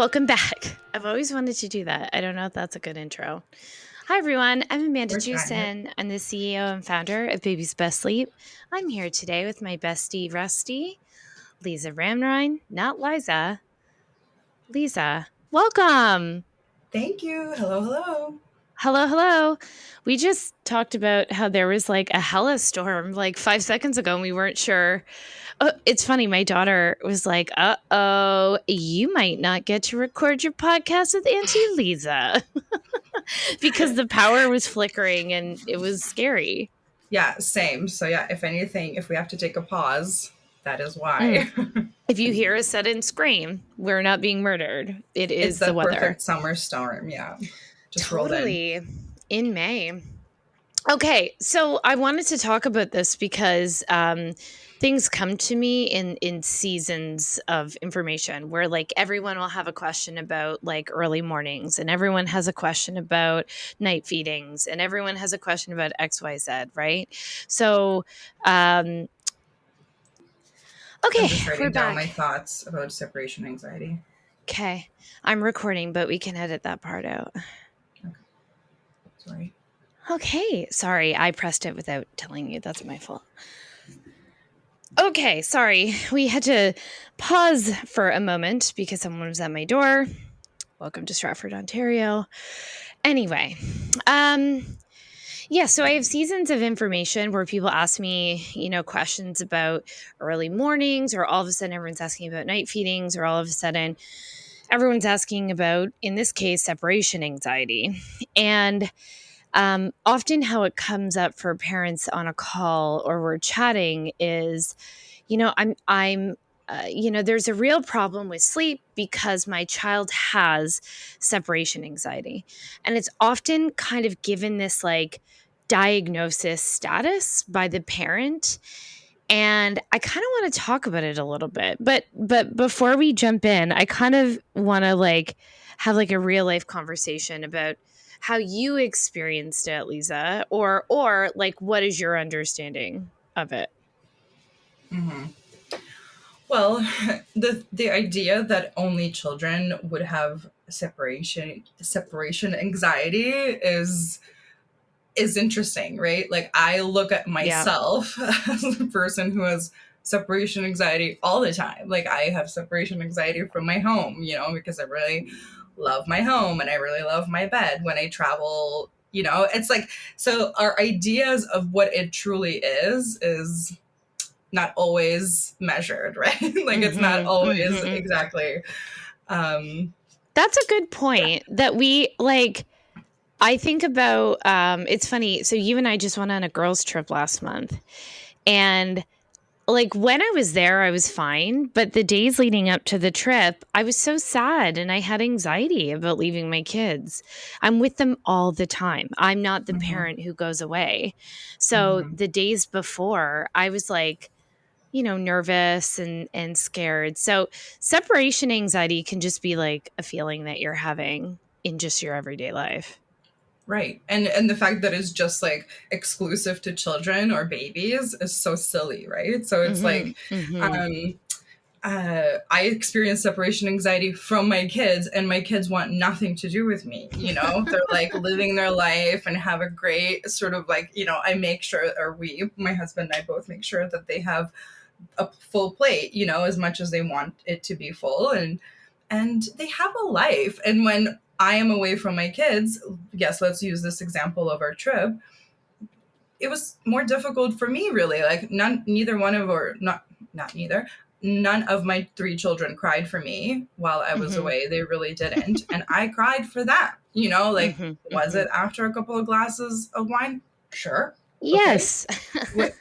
Welcome back. I've always wanted to do that. I don't know if that's a good intro. Hi, everyone. I'm Amanda We're trying it. Jewson. I'm the CEO and founder of Baby's Best Sleep. I'm here today with my bestie, Rusty, Liza Ramnarine, not Liza. Liza, welcome. Thank you. Hello, hello. Hello, hello. We just talked about how there was like a hella storm like 5 seconds ago and we weren't sure. It's funny. My daughter was like, "Uh-oh, you might not get to record your podcast with Auntie Liza." Because the power was flickering and it was scary. Yeah, same. So yeah, if anything, if we have to take a pause, that is Mm. why. If you hear a sudden scream, we're not being murdered. It It's is the the weather. perfect summer storm. Yeah. Just rolled in. Totally. In May. Okay, so I wanted to talk about this because things come to me in seasons of information where like everyone will have a question about like early mornings, and everyone has a question about night feedings, and everyone has a question about XYZ, right? So, um, I'm okay, just we're writing down my back. thoughts about separation anxiety. Okay, I'm recording, but we can edit that part out. Okay. Sorry. Okay, sorry, I pressed it without telling you. That's my fault. Okay, sorry. We had to pause for a moment because someone was at my door. Welcome to Stratford, Ontario. Anyway, um yeah, so I have seasons of information where people ask me, questions about early mornings, or all of a sudden everyone's asking about night feedings, or all of a sudden everyone's asking about, in this case, separation anxiety. And often how it comes up for parents on a call or we're chatting is, there's a real problem with sleep because my child has separation anxiety. And it's often kind of given this like diagnosis status by the parent. And I kind of want to talk about it a little bit. But before we jump in, I kind of want to like have like a real life conversation about how you experienced it, Lisa, or like what is your understanding of it? Hmm. Well, the idea that only children would have separation anxiety is interesting, right? Like I look at Yeah. myself as a person who has separation anxiety all the time. Like I have separation anxiety from my home, because I really love my home and I really love my bed when I travel. It's like, so our ideas of what it truly is not always measured, right? Like it's not Mhm. always Mhm. exactly um That's a good point that we like. I think about it's funny. So you and I just went on a girls trip last month, and like when I was there, I was fine. But the days leading up to the trip, I was so sad and I had anxiety about leaving my kids. I'm with them all the time. I'm not the mhm, parent who goes away. So mhm. the days before, I was like, nervous and scared. So separation anxiety can just be like a feeling that you're having in just your everyday life. Right. And the fact that it's just like exclusive to children or babies is so silly, right? So it's Mhm. like Mhm. um I experience separation anxiety from my kids, and my kids want nothing to do with me. They're like living their life and have a great sort of like, I make sure, or my husband and I both make sure that they have a full plate, as much as they want it to be full. And they have a life. And when I am away from my kids, yes, let's use this example of our trip. It was more difficult for me, really. Like neither one of, or not neither, none of my three children cried for me while I was Mhm. away. They really didn't, and I cried for them. Like, Mhm. was it Mhm. after a couple of glasses of wine? Sure. Okay. Yes. But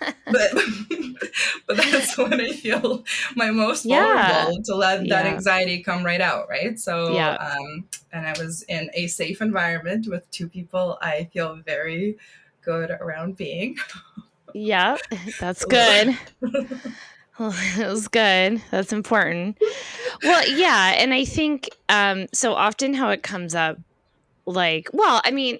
but that's when I feel my most Yeah. vulnerable to let that Yeah. anxiety come right out, right? So Yeah. and I was in a safe environment with two people I feel very good around being. Yeah. That's good. Well, it was good. That's important. Well, yeah, and I think so often how it comes up like, well, I mean,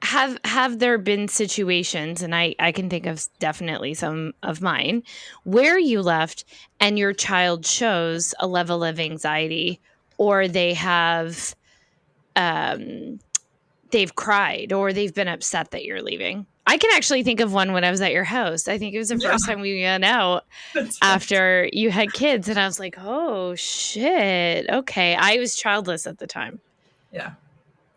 have there been situations, and I can think of definitely some of mine, where you left and your child shows a level of anxiety or they've cried, or they've been upset that you're leaving. I can actually think of one when I was at your house. I think it was the Yeah, first time we went out that's right. after you had kids, and I was like, oh shit. Okay. I was childless at the time. Yeah.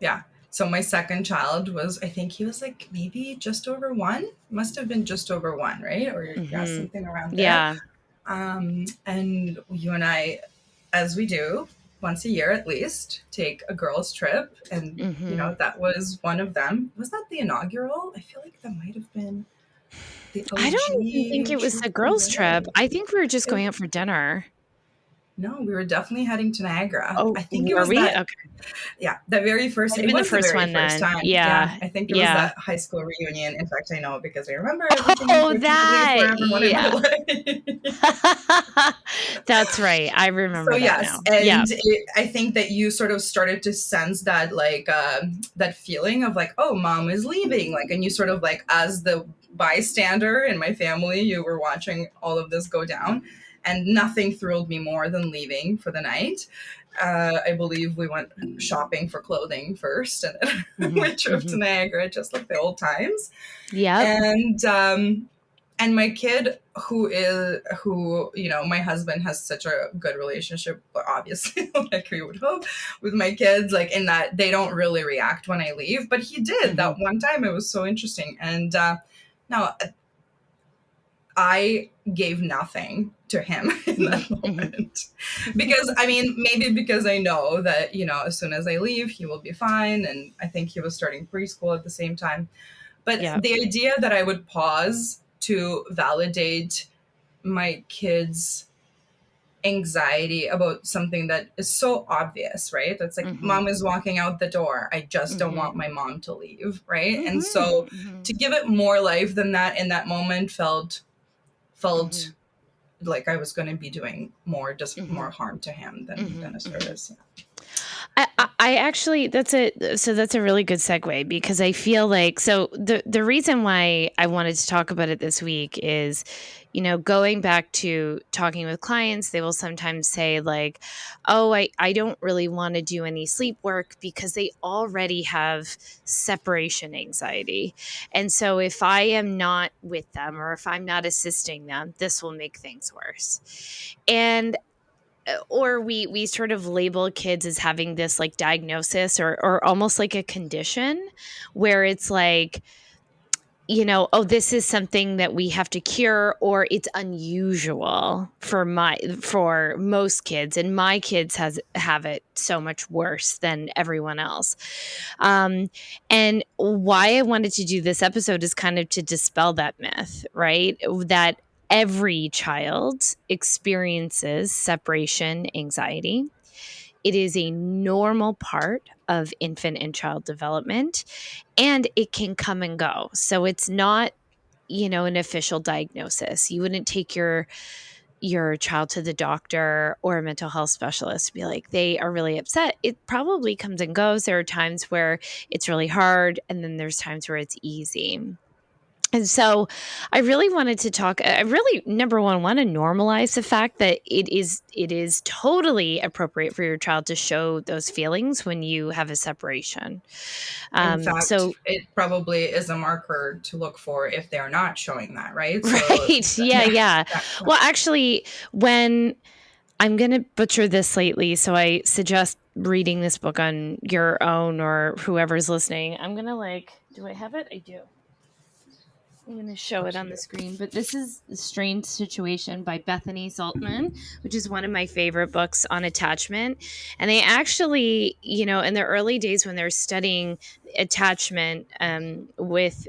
Yeah. So my second child was, I think he was like maybe just over one. Must have been just over one, right? Or yeah, Mm-hmm. something around there. Yeah. And you and I, as we do once a year at least, take a girls' trip. And, Mm-hmm. that was one of them. Was that the inaugural? I feel like that might have been the I don't even think OG it was trip a we girls' trip. did. I think we were just It, going out for dinner. no, we were definitely heading to Niagara. Oh, I think it were was we? that, Okay. yeah, the very first, Might have it been the was the first very one first then. time. Yeah, Yeah. I think it was Yeah. that high school reunion. In fact, I know because I remember everything, Oh, unfortunately, for that. everyone in my Yeah. life. That's right. I So remember that yes, now. Yeah. and I think that you sort of started to sense that like that feeling of like, oh, mom is leaving, like, and you sort of like as the bystander in my family, you were watching all of this go down, and nothing thrilled me more than leaving for the night. I believe we went shopping for clothing first, and then Mm-hmm. we drove to Mm-hmm. Niagara, just like the old times. Yep. And my kid, who my husband has such a good relationship, but obviously like we would hope, with my kids, like in that they don't really react when I leave, but he did Mm-hmm. that one time. It was so interesting. And now I gave nothing to him in that Mm-hmm. moment, because I mean, maybe because I know that as soon as I leave he will be fine, and I think he was starting preschool at the same time. But Yep. the idea that I would pause to validate my kids' anxiety about something that is so obvious, right? That's like, Mm-hmm. mom is walking out the door. I just don't Mm-hmm. want my mom to leave, right? And Mm-hmm. so Mm-hmm. to give it more life than that in that moment felt Mm-hmm. like I was going to be doing Mm-hmm. more harm to him than a Mm-hmm. service. I actually that's a really good segue, because I feel like, so the reason why I wanted to talk about it this week is, going back to talking with clients, they will sometimes say like, oh, I don't really want to do any sleep work because they already have separation anxiety. And so if I am not with them, or if I'm not assisting them, this will make things worse. And or we sort of label kids as having this like diagnosis, or almost like a condition, where it's like, oh, this is something that we have to cure, or it's unusual for most kids, and my kids have it so much worse than everyone else. um and why I wanted to do this episode is kind of to dispel that myth, right? That every child experiences separation anxiety. It is a normal part of infant and child development, and it can come and go. So it's not, an official diagnosis. You wouldn't take your child to the doctor or a mental health specialist to be like, they are really upset. It probably comes and goes. There are times where it's really hard, and then there's times where it's easy. And so I really wanted to talk. I really, number one, want to normalize the fact that it is totally appropriate for your child to show those feelings when you have a separation. In fact, So it probably is a marker to look for if they're not showing that, right? So right, yeah, yeah, yeah. yeah. Well, actually, when I'm going to butcher this slightly, so I suggest reading this book on your own, or whoever's listening. I'm going to do I have it? I do. I'm going to show it on the screen, but this is Strange Situation by Bethany Saltman, which is one of my favorite books on attachment. And they actually, in the early days when they're studying attachment with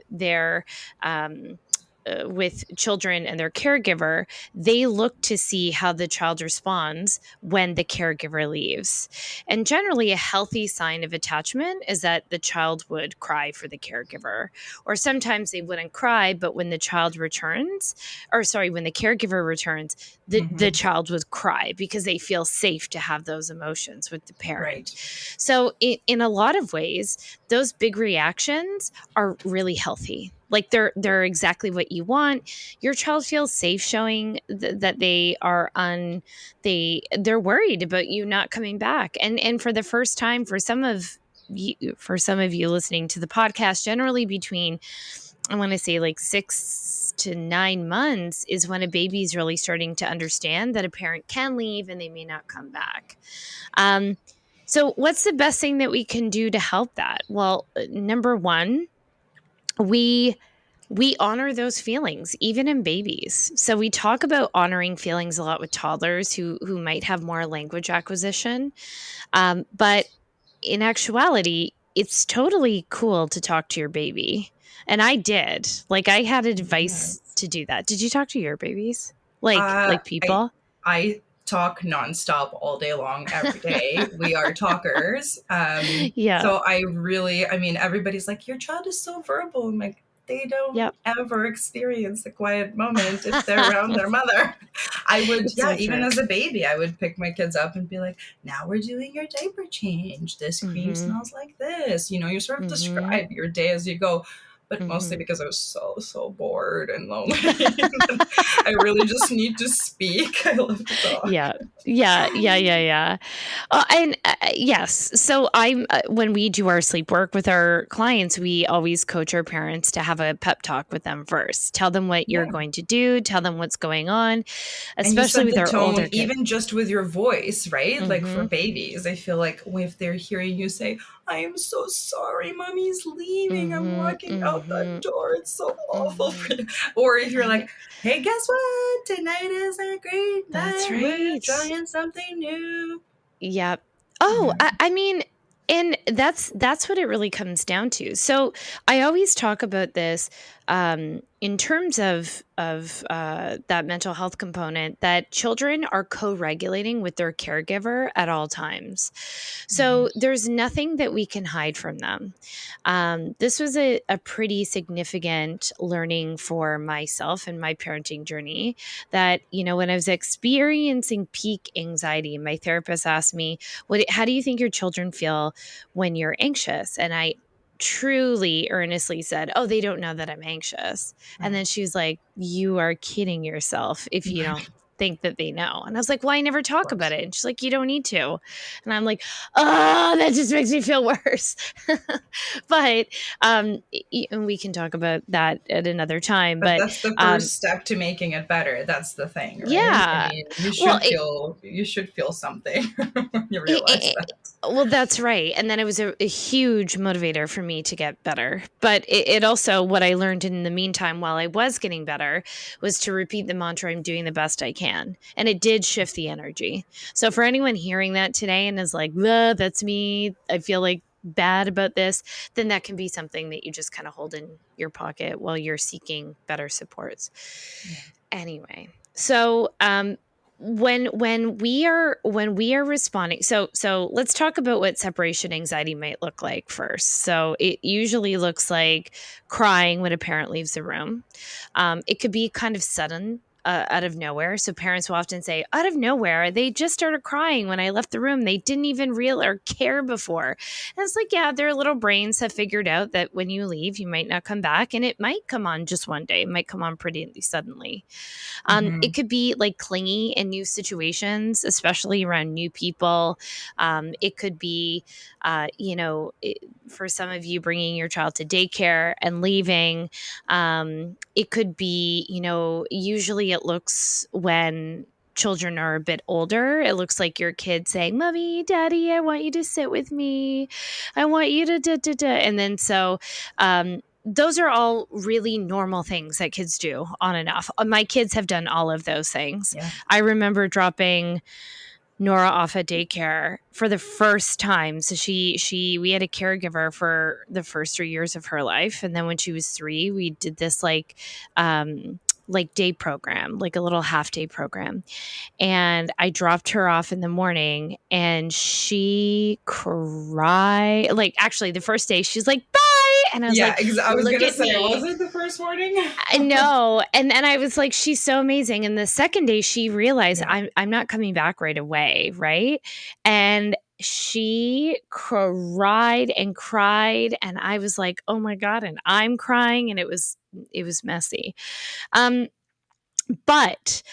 children and their caregiver, they look to see how the child responds when the caregiver leaves. And generally, a healthy sign of attachment is that the child would cry for the caregiver. Or sometimes they wouldn't cry, but when the child returns, or sorry, when the caregiver returns, the Hmm. child would cry because they feel safe to have those emotions with the parent. Right. So, in a lot of ways, those big reactions are really healthy. Like they're exactly what you want. Your child feels safe showing that they're worried about you not coming back. And for the first time, for some of you listening to the podcast, generally between, I want to say, like 6 to 9 months is when a baby's really starting to understand that a parent can leave and they may not come back. So what's the best thing that we can do to help that? Well, number one, we honor those feelings even in babies. So we talk about honoring feelings a lot with toddlers who might have more language acquisition. But in actuality, it's totally cool to talk to your baby. And I did. Like, I had advice Yes. to do that. Did you talk to your babies? Uh, Like I people? I talk nonstop all day long, every day. We are talkers. Yeah. So I mean, everybody's like, your child is so verbal. I'm like, they don't Yep. ever experience a quiet moment if they're around their mother. I would, It's yeah, so even true. as a baby, I would pick my kids up and be like, now we're doing your diaper change. This cream Mhm. smells like this. You sort of Mhm. describe your day as you go, but mostly Mhm. because I was so bored and lonely. I really just need to speak. I love to talk. Yeah. Yeah. And yes, so I'm when we do our sleep work with our clients, we always coach our parents to have a pep talk with them first. Tell them what you're Yeah. going to do, tell them what's going on, And you especially set with the our tone older kids. even just with your voice, right? Like for Mhm. babies, I feel like if they're hearing you say, I am so sorry, mommy's leaving, I'm Mhm. walking out that Mhm. door, it's so awful for Mhm. you. Or if you're I know. like, hey, guess what? Tonight is a great That's night. We're right. trying something new. Yep. Oh, Yeah. I mean, and that's what it really comes down to. So I always talk about this in terms of that mental health component, that children are co-regulating with their caregiver at all times. Mhm. So there's nothing that we can hide from them. This was a pretty significant learning for myself and my parenting journey, that, when I was experiencing peak anxiety, my therapist asked me, how do you think your children feel when you're anxious? And I truly earnestly said, oh, they don't know that I'm anxious. And then she was like, you are kidding yourself if you don't think that they know. And I was like, well, I never Of talk about course. it. And she's like, you don't need to. And I'm like, oh, that just makes me feel worse. But and we can talk about that at another time. But But that's the um, first step to making it better. That's the thing, right? I yeah, mean, well, you should feel something when you It, realize it, that. well, that's right. And then it was a huge motivator for me to get better. But it also, what I learned in the meantime while I was getting better, was to repeat the mantra, I'm doing the best I can. And it did shift the energy. So for anyone hearing that today and is like, that's me, I feel like bad about this, then that can be something that you just kind of hold in your pocket while you're seeking better supports. Yeah. Anyway, so when we are responding, so let's talk about what separation anxiety might look like first. So it usually looks like crying when a parent leaves the room. It could be kind of sudden, out of nowhere. So parents will often say, out of nowhere, they just started crying when I left the room. They didn't even real or care before. And it's like, yeah, their little brains have figured out that when you leave, you might not come back, and it might come on just one day. It might come on pretty suddenly. It Mhm. could be like clingy in new situations, especially around new people. It could be, for some of you, bringing your child to daycare and leaving. It could be, usually it looks when children are a bit older. It looks like your kid saying, Mommy, Daddy, I want you to sit with me. I want you to da da da. And then those are all really normal things that kids do on and off. My kids have done all of those things. Yeah. I remember dropping Nora off at daycare for the first time. So we had a caregiver for the first 3 years of her life, and then when she was 3, we did this like day program, like a little half day program. And I dropped her off in the morning, and she cried. Like, actually, the first day she's like, bye. And I was Yeah, like, I was look gonna at say, was me. it the first morning? I know. And then I was like, she's so amazing. And the second day she realized Yeah. I'm not coming back right away, right? And she cried and cried, and I was like, "Oh my god," and I'm crying, and it was messy. Um, but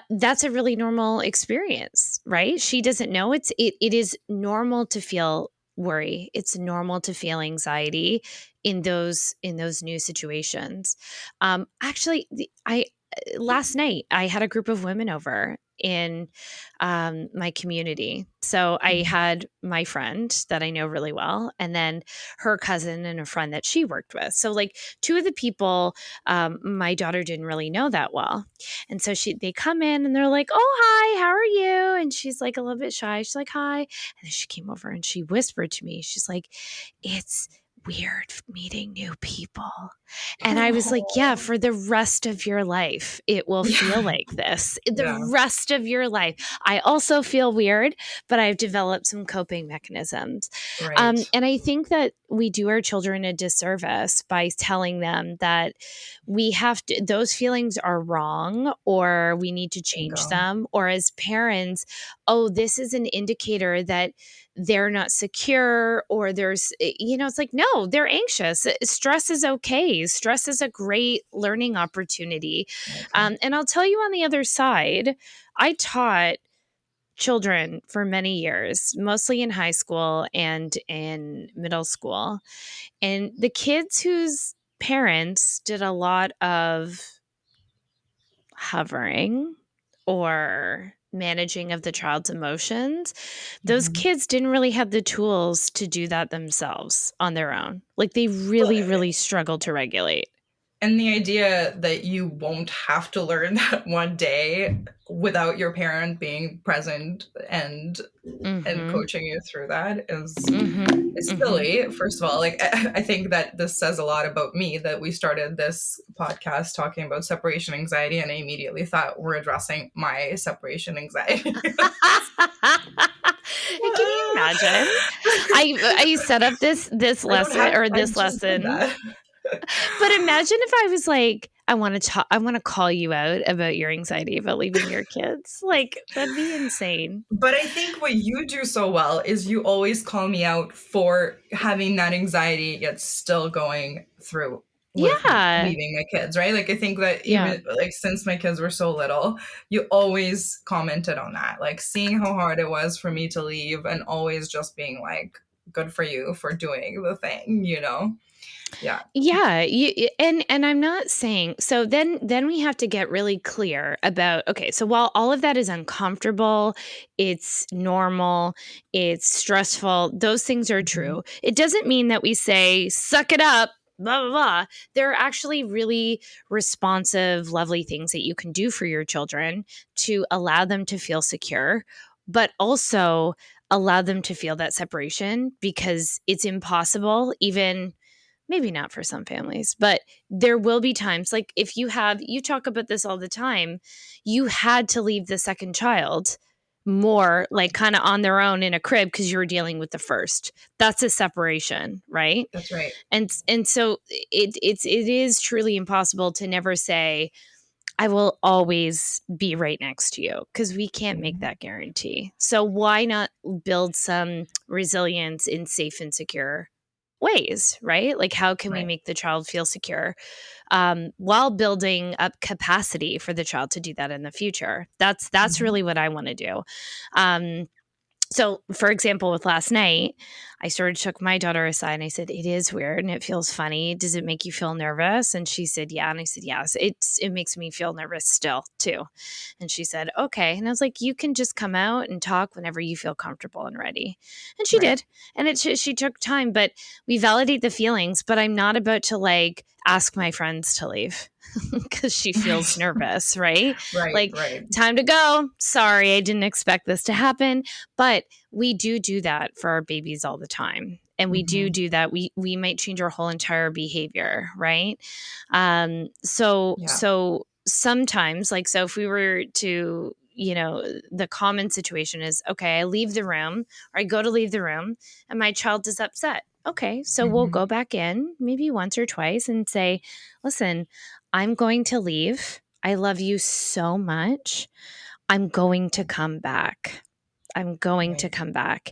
that's a really normal experience, right? She doesn't know it is normal to feel worry. It's normal to feel anxiety in those new situations. Actually, I last night I had a group of women over in my community. So I Mhm. had my friend that I know really well, and then her cousin and a friend that she worked with. So like two of the people my daughter didn't really know that well. And so they come in and they're like, "Oh, hi, how are you?" And she's like a little bit shy. She's like, "Hi." And then she came over and she whispered to me, she's like, "It's weird meeting new people." And I was like, "Yeah, Oh, for the rest of your life, it will feel yeah, like this. The yeah, rest of your life." I also feel weird, but I've developed some coping mechanisms. right. And I think that we do our children a disservice by telling them that we have to, those feelings are wrong, or we need to change Bingo. them. Or as parents, oh, this is an indicator that they're not secure, or it's like, no, they're anxious. Stress is okay. Stress is a great learning opportunity. I agree. And I'll tell you, on the other side, I taught children for many years, mostly in high school and in middle school. And the kids whose parents did a lot of hovering or managing of the child's emotions, those Mhm. kids didn't really have the tools to do that themselves on their own. Like they Well, really, really struggled to regulate. and the idea that you won't have to learn that one day without your parent being present and Mm-hmm. coaching you through that Mm-hmm. is Mm-hmm. silly. First of all, like I think that this says a lot about me that we started this podcast talking about separation anxiety, and I immediately thought we're addressing my separation anxiety. Can you imagine? I set up this I don't lesson have. or I this just did lesson. that. But imagine if I was like, I want to call you out about your anxiety about leaving your kids. Like, that'd be insane. But I think what you do so well is you always call me out for having that anxiety yet still going through with Yeah. leaving my kids, right? Like I think that Yeah. even like since my kids were so little, you always commented on that, like seeing how hard it was for me to leave and always just being like, good for you for doing the thing, you know? Yeah. Yeah, and I'm not saying, so then we have to get really clear about, okay, so while all of that is uncomfortable, it's normal, it's stressful, those things are Mhm. true. It doesn't mean that we say suck it up, blah blah blah. There are actually really responsive, lovely things that you can do for your children to allow them to feel secure, but also allow them to feel that separation, because it's impossible, even maybe not for some families, but there will be times, like if you talk about this all the time, you had to leave the second child more like kind of on their own in a crib because you were dealing with the first. That's a separation, right? That's right. And so it is truly impossible to never say I will always be right next to you, because we can't make Mhm. that guarantee. So why not build some resilience in safe and secure ways, right? Like, how can we Right. make the child feel secure, while building up capacity for the child to do that in the future? That's Mhm. really what I want to do. So, for example, with last night, I sort of took my daughter aside and I said, "It is weird and it feels funny. Does it make you feel nervous?" And she said, "Yeah." And I said, "Yes, it makes me feel nervous still too." And she said, "Okay." And I was like, "You can just come out and talk whenever you feel comfortable and ready." And she Right. did. And she took time, but we validate the feelings. But I'm not about to like ask my friends to leave because she feels Right. nervous, right? Right. Like, Right. time to go. Sorry, I didn't expect this to happen. But we do that for our babies all the time. And we do Mhm. do that. We might change our whole entire behavior, right? So sometimes, like, so if we were to, the common situation is, okay, I leave the room, or I go to leave the room and my child is upset. Okay, so we'll Mhm. go back in maybe once or twice and say, "Listen, I'm going to leave. I love you so much. I'm going to come back." I'm going to Right. come back.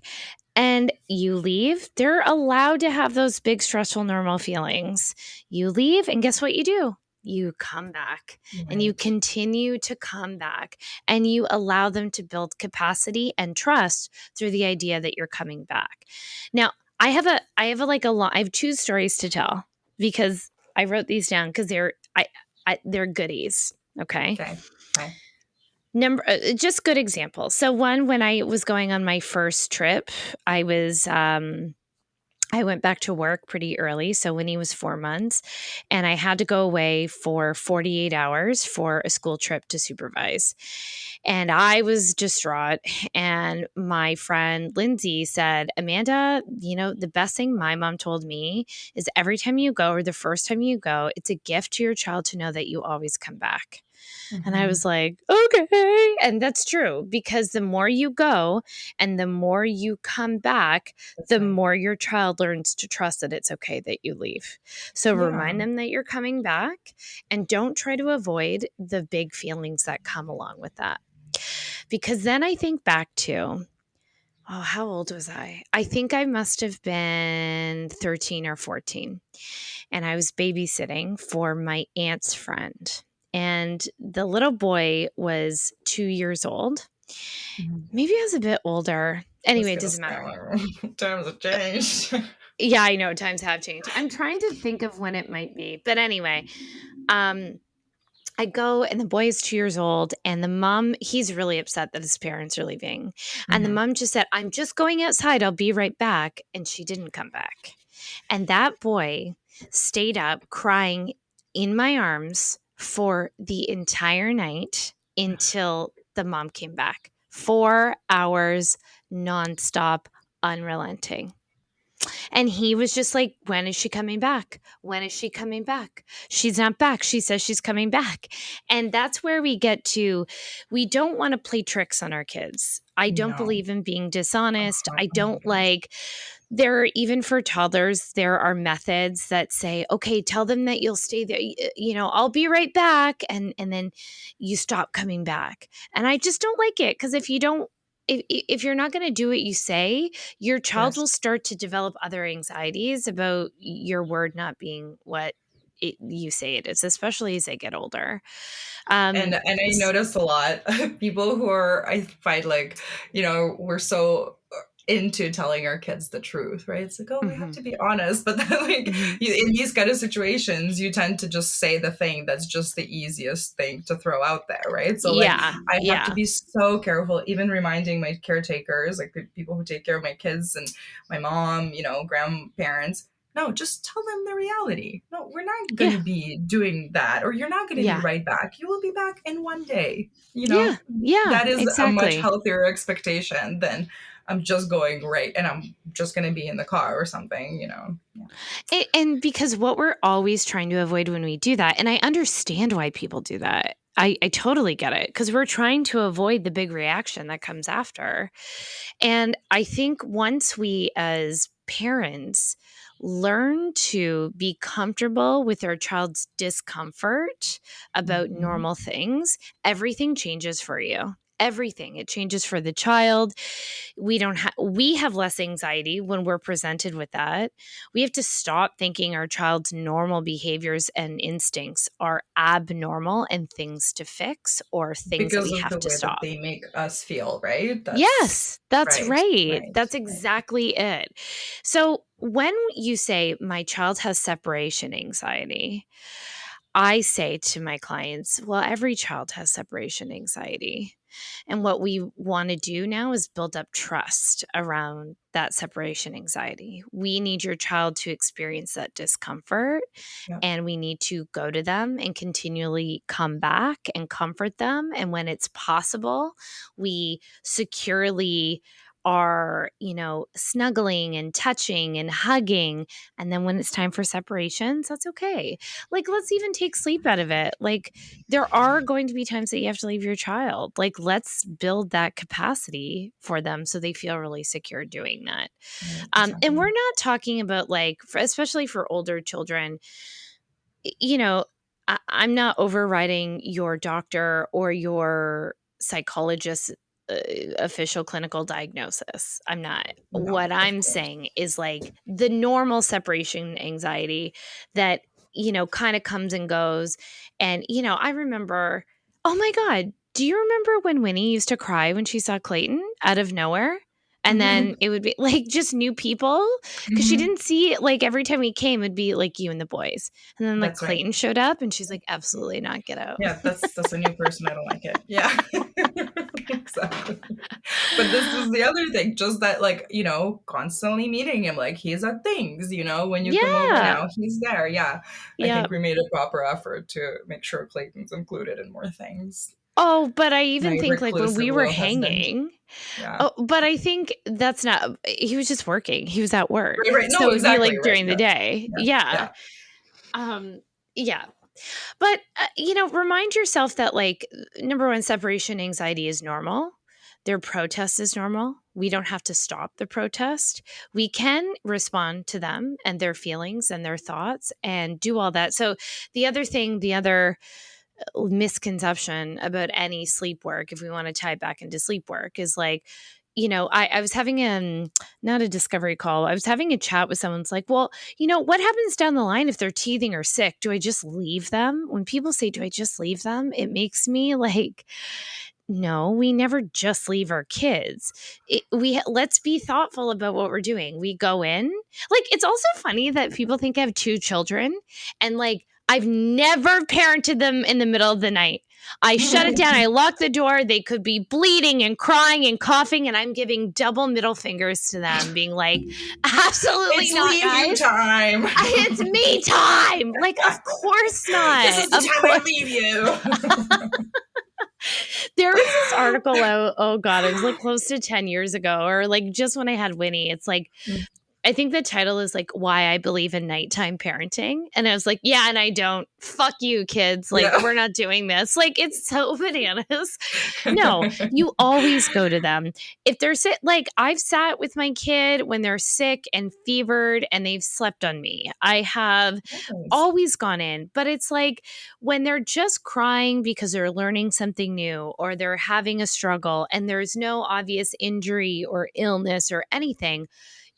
And you leave, they're allowed to have those big, stressful, normal feelings. You leave, and guess what you do? You come back and you Right. continue to come back and you allow them to build capacity and trust through the idea that you're coming back. Now, I have two stories to tell because I wrote these down because they're goodies. Okay. Okay. Okay. Just good examples. So one, when I was going on my first trip, I was I went back to work pretty early. So when he was 4 months, and I had to go away for 48 hours for a school trip to supervise. And I was distraught. And my friend Lindsay said, Amanda, the best thing my mom told me is every time you go or the first time you go, it's a gift to your child to know that you always come back. And I Mm-hmm. was like, okay. And that's true because the more you go and the more you come back, That's the right. more your child learns to trust that it's okay that you leave. So Yeah. remind them that you're coming back and don't try to avoid the big feelings that come along with that. Because then I think back to, oh, how old was I? I think I must have been 13 or 14. And I was babysitting for my aunt's friend. And the little boy was 2 years old. Mhm. Maybe I was a bit older. I was Anyway, it gonna doesn't say, matter. times have changed. Yeah, I know times have changed. I'm trying to think of when it might be. But anyway, um, I go and the boy is 2 years old, and the mom, he's really upset that his parents are leaving. And the Mhm. mom just said, I'm just going outside. I'll be right back. And she didn't come back. And that boy stayed up crying in my arms for the entire night until the mom came back. 4 hours nonstop, unrelenting. And he was just like, when is she coming back? When is she coming back? She's not back. She says she's coming back. And that's where we get to, we don't want to play tricks on our kids. I don't No. believe in being dishonest. Oh I my don't gosh. like, there are, even for toddlers, there are methods that say, okay, tell them that you'll stay there. I'll be right back. And then you stop coming back. And I just don't like it because if you're not going to do what you say, your child Yes. will start to develop other anxieties about your word not being what you say it is, especially as they get older. And I S- notice a lot of people who are, I find like, we're so into telling our kids the truth, right? It's like, oh, we have mhm, to be honest. But then like mhm. in these kind of situations, you tend to just say the thing that's just the easiest thing to throw out there, right? So like Yeah, I have to yeah, be so careful, even reminding my caretakers, like the people who take care of my kids and my mom, grandparents, no, just tell them the reality. No, we're not going yeah, to be doing that, or you're not going to be yeah, right back. You will be back in one day. yeah, yeah, That is a much exactly. healthier expectation than I'm just going right and I'm just going to be in the car or something. Yeah. And because what we're always trying to avoid when we do that, and I understand why people do that. I totally get it because we're trying to avoid the big reaction that comes after. And I think once we as parents learn to be comfortable with our child's discomfort about Mhm. normal things, everything changes for you. Everything. It changes for the child. We have less anxiety when we're presented with that. We have to stop thinking our child's normal behaviors and instincts are abnormal and things to fix or things that Because we of have the to way that stop. they make us feel, right? That's Yes, that's right. right. Right. That's Right. exactly it. So when you say my child has separation anxiety, I say to my clients, well, every child has separation anxiety. And what we want to do now is build up trust around that separation anxiety. We need your child to experience that discomfort, Yeah. and we need to go to them and continually come back and comfort them. And when it's possible, we securely are, snuggling and touching and hugging. And then when it's time for separations, that's okay. Like, let's even take sleep out of it. Like, there are going to be times that you have to leave your child. Like, let's build that capacity for them so they feel really secure doing that. Right. And we're Exactly. not talking about like, especially for older children, you know, I'm not overriding your doctor or your psychologist official clinical diagnosis. I'm not. No, What of I'm course. saying is like the normal separation anxiety that, kind of comes and goes. And, I remember, oh my God, do you remember when Winnie used to cry when she saw Clayton out of nowhere? And then Mhm. it would be like just new people because she Mhm. didn't see like every time we came, it'd be like you and the boys. And then like That's right. Clayton showed up and she's like, absolutely not, get out. Yeah, that's a new person, I don't like it. Yeah. Exactly. But this is the other thing, just that, like, constantly meeting him, like, he's at things, when you come over Yeah. now, he's there. Yeah. I Yeah. think we made a proper effort to make sure Clayton's included in more things. Oh, but I even My think, like, when reclusive we were little husband. hanging Yeah. oh, but I think that's not he was just working, he was at work, Right, right. so No, it'd be, exactly, like, right. during the Yeah. day. Yeah. Yeah. Yeah. Um, yeah. But, remind yourself that, like, number 1, separation anxiety is normal. Their protest is normal. We don't have to stop the protest. We can respond to them and their feelings and their thoughts and do all that. So, the other misconception about any sleep work, if we want to tie it back into sleep work, is like, I was having not a discovery call. I was having a chat with someone's like, well, what happens down the line if they're teething or sick? Do I just leave them? When people say, do I just leave them? It makes me like, no, we never just leave our kids. Let's be thoughtful about what we're doing. We go in. Like it's also funny that people think I have 2 children and like I've never parented them in the middle of the night. I shut it down. I lock the door. They could be bleeding and crying and coughing and I'm giving double middle fingers to them being like, absolutely It's not, leave you guys. time. It's me time. Like, of course This not. is the Of time I course. leave you. There was this article out, oh God, it was like close to 10 years ago, or like just when I had Winnie. It's like, I think the title is like Why I Believe in Nighttime Parenting. And I was like, yeah, and I don't. Fuck you, kids. Like, Yeah. we're not doing this. Like, it's so bananas. No, you always go to them. If they're sick, like I've sat with my kid when they're sick and fevered and they've slept on me. I have Nice. always gone in, but it's like when they're just crying because they're learning something new or they're having a struggle and there's no obvious injury or illness or anything,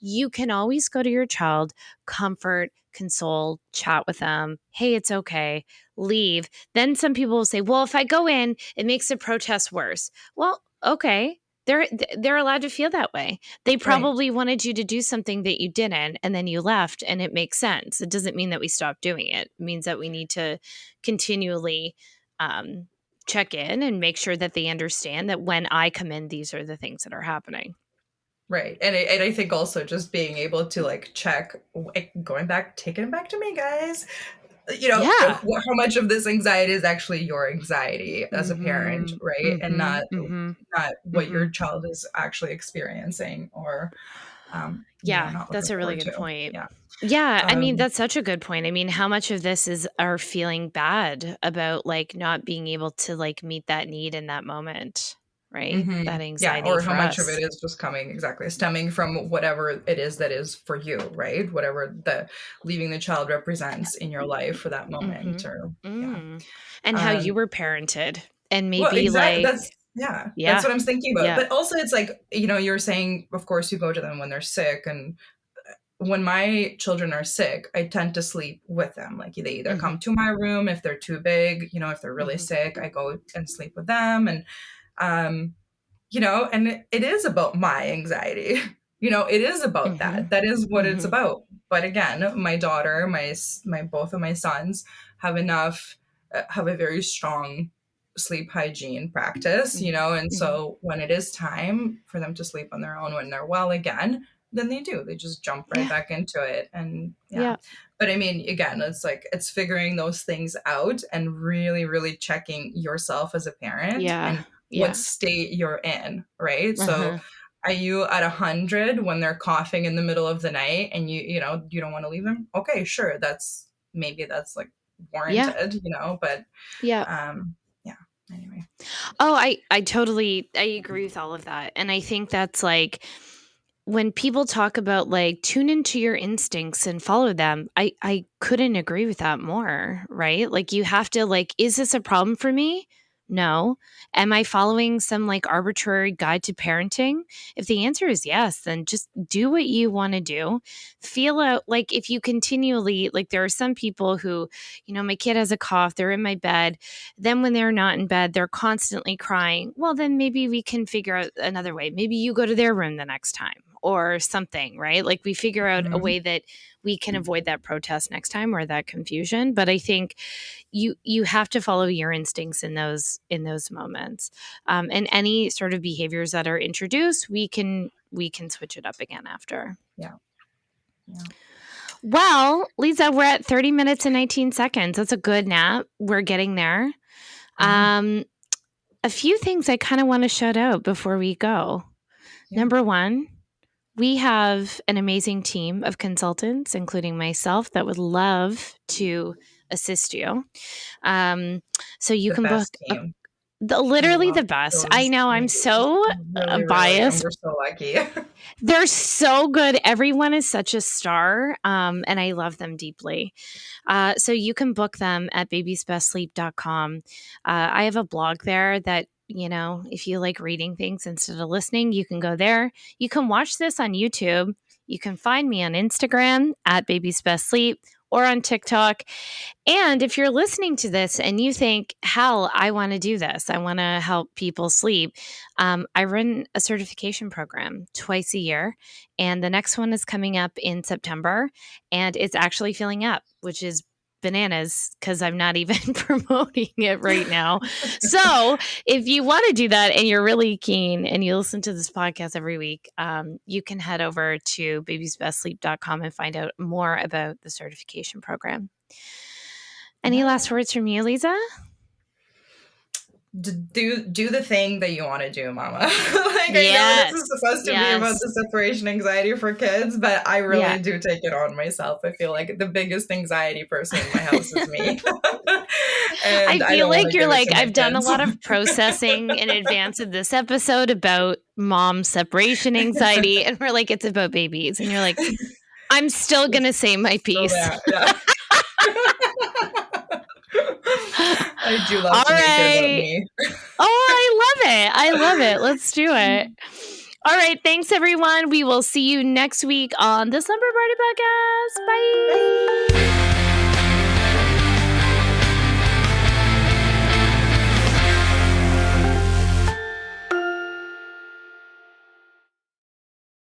you can always go to your child, comfort, console, chat with them. Hey, it's okay. Leave. Then some people will say, well, if I go in, it makes the protest worse. Well, okay. They're allowed to feel that way. They Right. probably wanted you to do something that you didn't, and then you left, and it makes sense. It doesn't mean that we stop doing it. It means that we need to continually um, check in and make sure that they understand that when I come in, these are the things that are happening. Right. And I think also just being able to like check, like, going back, taking it back to me, guys, Yeah. how much of this anxiety is actually your anxiety as a parent, Mhm. right? And Mhm. not Mhm. not what your Mhm. child is actually experiencing or Yeah, not that's looking a really forward good to. point. Yeah. Yeah, I mean, Um, that's such a good point. I mean, how much of this is our feeling bad about like not being able to like meet that need in that moment, right? That yeah, anxiety or how for much of it us. is just coming exactly stemming from whatever it is that is for you, right? Whatever the leaving the child represents in your life for that moment, Mhm. or yeah. Mm. And how you Um, were parented and well, maybe exactly. like That's yeah. what I'm thinking about. Yeah. But also, it's like you're saying, of course, you go to them when they're sick, and when my children are sick, I tend to sleep with them. Like they either Mhm. come to my room if they're too big, if they're really Mhm. sick, I go and sleep with them, and um, and it is about my anxiety. It is about Mhm. that. That is what it's Mhm. about. But again, my daughter, my both of my sons have a very strong sleep hygiene practice, Mhm. and Mhm. so when it is time for them to sleep on their own when they're well again, then they do. They just jump right Yeah. back into it. And yeah. Yeah. But I mean, again, it's like it's figuring those things out and really, really checking yourself as a parent Yeah. and what Yeah. state you're in, right? So Uh-huh. are you at 100 when they're coughing in the middle of the night and you don't want to leave them? Okay, sure. That's like Yeah. warranted, but Yeah. yeah, anyway. Oh, I agree with all of that. And I think that's like when people talk about like tune into your instincts and follow them, I couldn't agree with that more, right? Like you have to like, is this a problem for me? No. Am I following some like arbitrary guide to parenting? If the answer is yes, then just do what you want to do. Feel out, like, if you continually, like, there are some people who, my kid has a cough, they're in my bed. Then when they're not in bed, they're constantly crying. Well, then maybe we can figure out another way. Maybe you go to their room the next time or something, right? Like, we figure out a Mhm. way that we can avoid that protest next time or that confusion. But I think you have to follow your instincts in those moments, and any sort of behaviors that are introduced, we can switch it up again after. Yeah. Yeah. Well, Lisa, we're at 30 minutes and 19 seconds. That's a good nap. We're getting there. Yeah. um a few things I kind of want to shout out before we go. Yeah. Number one, we have an amazing team of consultants, including myself, that would love to assist you. Um, so you The can book best team. We literally love the best. I those. know, I'm We so really, really, and biased. we're so lucky. They're so good. Everyone is such a star, and I love them deeply. So you can book them at babiesbestsleep.com. I have a blog there that, if you like reading things instead of listening, you can go there. You can watch this on YouTube. You can find me on Instagram at babiesbestsleep or on TikTok. And if you're listening to this and you think, hell, I want to do this, I want to help people sleep, I run a certification program twice a year. And the next one is coming up in September. And it's actually filling up, which is bananas because I'm not even promoting it right now. So if you want to do that and you're really keen and you listen to this podcast every week, you can head over to babiesbestsleep.com and find out more about the certification program. Any Yeah. last words from you, Lisa? Do the thing that you want to do, mama. Like, I know this is Yes. supposed to be about Yes. the separation anxiety for kids, but I Yeah. really do take it on myself. I feel like the biggest anxiety person in my house is me. I And I feel don't want like to you're give it like, to my I've done a kids. lot of processing in advance of this episode about mom separation anxiety. And we're like, it's about babies. And you're like, I'm still going to say my So piece. that, yeah. I do love All to make it about right. me. Oh, I love it. I love it. Let's do it. All right. Thanks, everyone. We will see you next week on the Slumber Party Podcast. Bye. Bye.